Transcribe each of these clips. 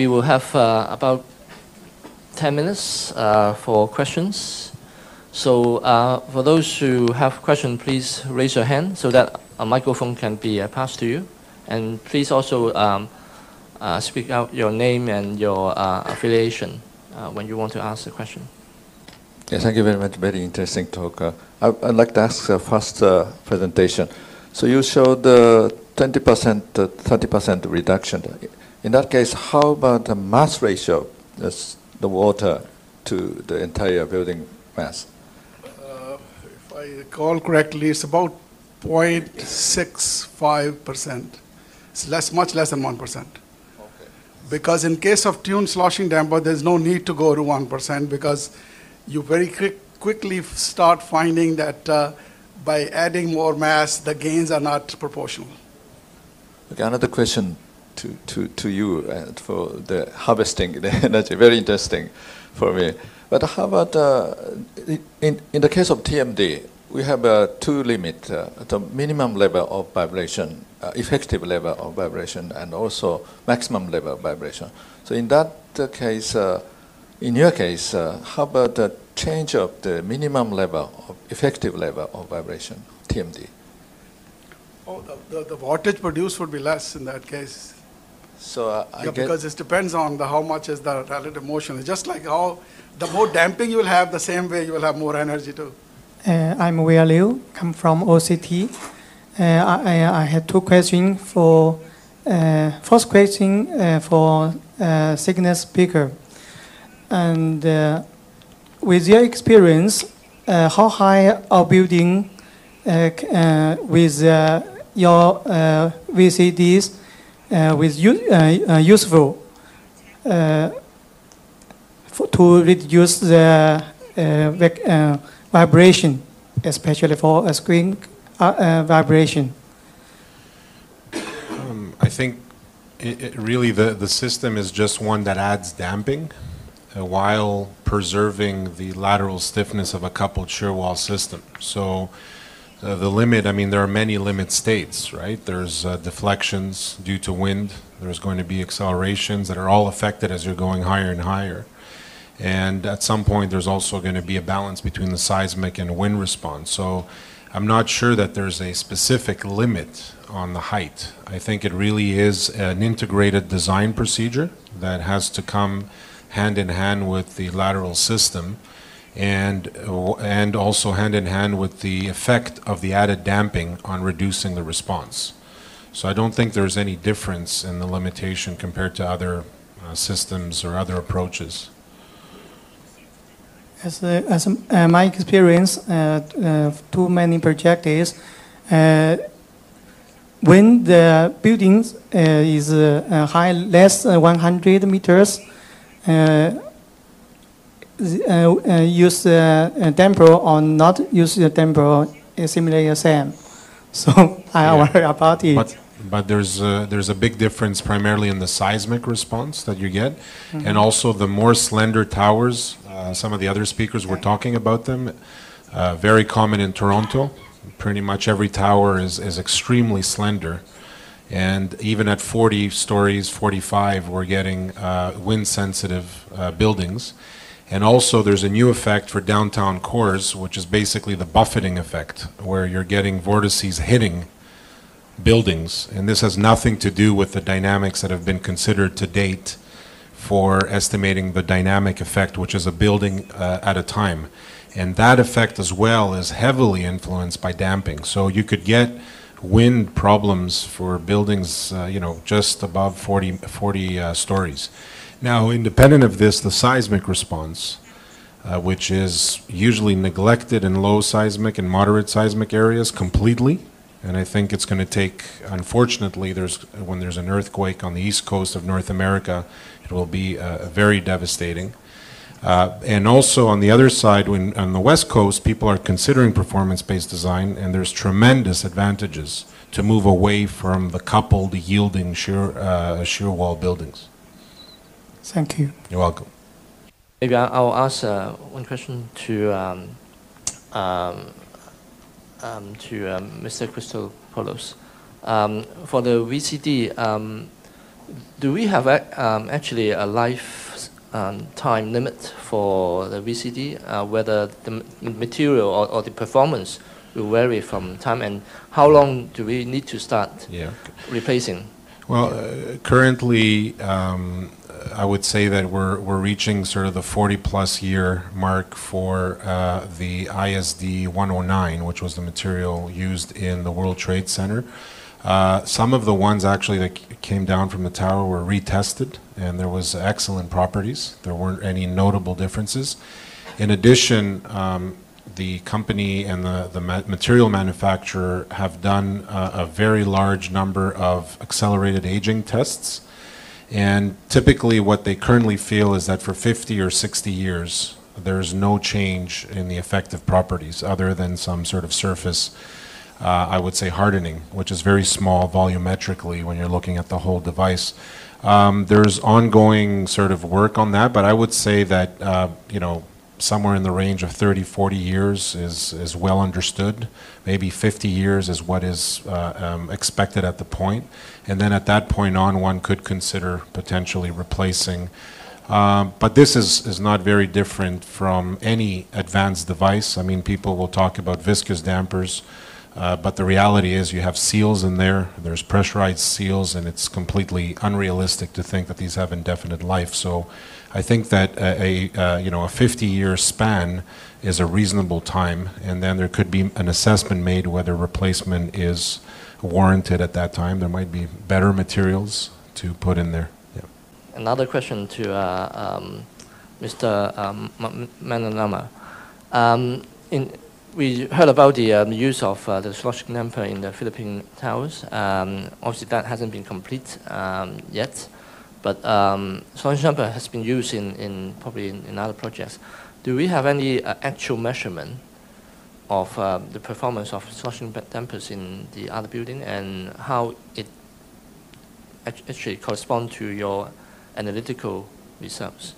we will have about 10 minutes for questions. So for those who have questions, please raise your hand so that a microphone can be passed to you. And please also speak out your name and your affiliation when you want to ask a question. Yes, thank you very much. Very interesting talk. I'd like to ask first presentation. So you showed 20%, 30% reduction. In that case, how about the mass ratio, the water to the entire building mass? If I recall correctly, it's about 0.65%. It's much less than 1%. Okay. Because in case of tuned sloshing damper, there's no need to go to 1% because you very quickly start finding that by adding more mass, the gains are not proportional. Okay, another question to you for the harvesting the energy. Very interesting for me. But how about in the case of TMD, we have two limits, the minimum level of vibration, effective level of vibration, and also maximum level of vibration. So in that case, in your case, how about the change of the minimum level of effective level of vibration, TMD? Oh, the wattage produced would be less in that case. So because it depends on how much is the relative motion. It's just like how the more damping you will have, the same way you will have more energy too. I'm Wei Liu, come from OCT. I had two questions. First question for signal speaker. And with your experience, how high our building with your VCDs with useful to reduce the vibration, especially for a screen vibration? I think really the system is just one that adds damping while preserving the lateral stiffness of a coupled shear wall system. So the limit, I mean, there are many limit states, right? There's deflections due to wind. There's going to be accelerations that are all affected as you're going higher and higher. And at some point, there's also going to be a balance between the seismic and wind response. So I'm not sure that there's a specific limit on the height. I think it really is an integrated design procedure that has to come hand in hand with the lateral system and also hand in hand with the effect of the added damping on reducing the response. So I don't think there's any difference in the limitation compared to other systems or other approaches. As my experience, too many projects is when the building is high less than 100 meters, use damper or not use the damper is similarly the same. So I worry about it. But there's a big difference primarily in the seismic response that you get, and also the more slender towers. Some of the other speakers were talking about them. Very common in Toronto. Pretty much every tower is extremely slender, and even at 40 stories, 45, we're getting wind-sensitive buildings. And also there's a new effect for downtown cores, which is basically the buffeting effect, where you're getting vortices hitting buildings. And this has nothing to do with the dynamics that have been considered to date for estimating the dynamic effect, which is a building at a time. And that effect as well is heavily influenced by damping. So you could get wind problems for buildings, just above 40 stories. Now, independent of this, the seismic response, which is usually neglected in low seismic and moderate seismic areas completely, and I think it's going to take, unfortunately, when there's an earthquake on the east coast of North America, it will be very devastating. And also on the other side, on the west coast, people are considering performance-based design, and there's tremendous advantages to move away from the coupled yielding shear wall buildings. Thank you. You're welcome. Maybe I'll ask one question to Mr. Christopoulos. For the VCD, do we have actually a lifetime limit for the VCD, whether the material or the performance will vary from time, and how long do we need to start replacing? Well, currently, I would say that we're reaching sort of the 40-plus year mark for the ISD 109, which was the material used in the World Trade Center. Some of the ones actually that came down from the tower were retested, and there was excellent properties. There weren't any notable differences. In addition, the company and the material manufacturer have done a very large number of accelerated aging tests. And typically what they currently feel is that for 50 or 60 years, there's no change in the effective properties other than some sort of surface, I would say, hardening, which is very small volumetrically when you're looking at the whole device. There's ongoing sort of work on that, but I would say that, somewhere in the range of 30, 40 years is well understood. Maybe 50 years is what is expected at the point. And then at that point on, one could consider potentially replacing. But this is not very different from any advanced device. I mean, people will talk about viscous dampers, but the reality is you have seals in there. There's pressurized seals, and it's completely unrealistic to think that these have indefinite life. So I think that a 50-year span is a reasonable time, and then there could be an assessment made whether replacement is warranted at that time. There might be better materials to put in there. Yeah. Another question to Mr. McNamara. We heard about the use of the sloshing damper in the Philippine towers. Obviously, that hasn't been complete yet. But sloshing damper has been used probably in other projects. Do we have any actual measurement of the performance of sloshing dampers in the other building and how it actually corresponds to your analytical results?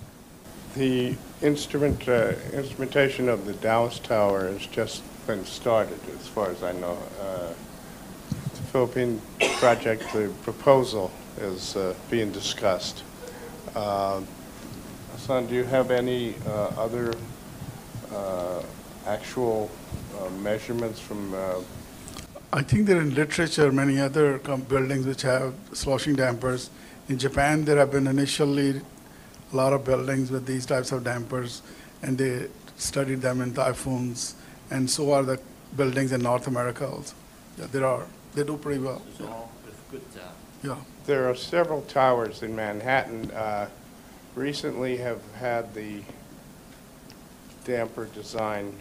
The instrumentation of the Dallas Tower has just been started, as far as I know. The Philippine project, the proposal is being discussed. Ahsan, do you have any other actual measurements from? I think there are in literature many other buildings which have sloshing dampers. In Japan, there have been initially a lot of buildings with these types of dampers, and they studied them in typhoons, and so are the buildings in North America also. Yeah, they do pretty well. So with good, yeah. There are several towers in Manhattan. Recently have had the damper design.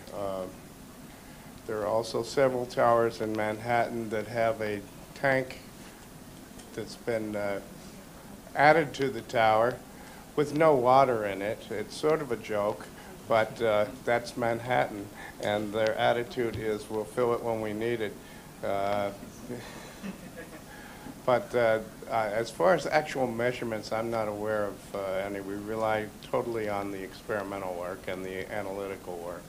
There are also several towers in Manhattan that have a tank that's been added to the tower with no water in it. It's sort of a joke, but that's Manhattan, and their attitude is we'll fill it when we need it. But as far as actual measurements, I'm not aware of any. We rely totally on the experimental work and the analytical work.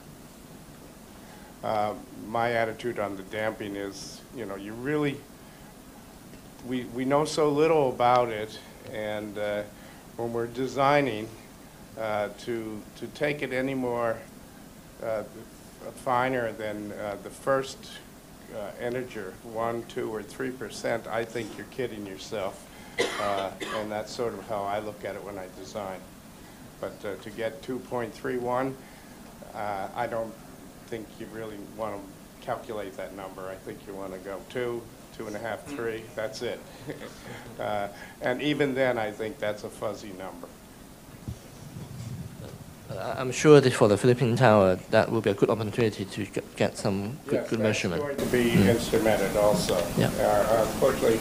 My attitude on the damping is, we know so little about it, and when we're designing to take it any more finer than the first integer, 1, 2, or 3%, I think you're kidding yourself, and that's sort of how I look at it when I design. But to get 2.31, I don't think you really want to calculate that number. I think you want to go 2, 2.5, 3, that's it. And even then, I think that's a fuzzy number. I'm sure that for the Philippine tower, that will be a good opportunity to get some good measurement. Yes, that's going to be instrumented also. Yeah. Unfortunately,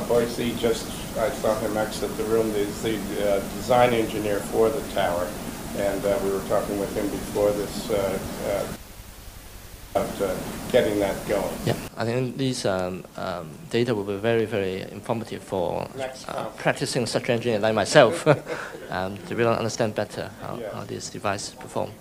Boise I saw him exit the room. He's the design engineer for the tower, and we were talking with him before this about getting that going. Yeah, I think these data will be very, very informative for practicing structural engineering like myself to really understand better how these devices perform.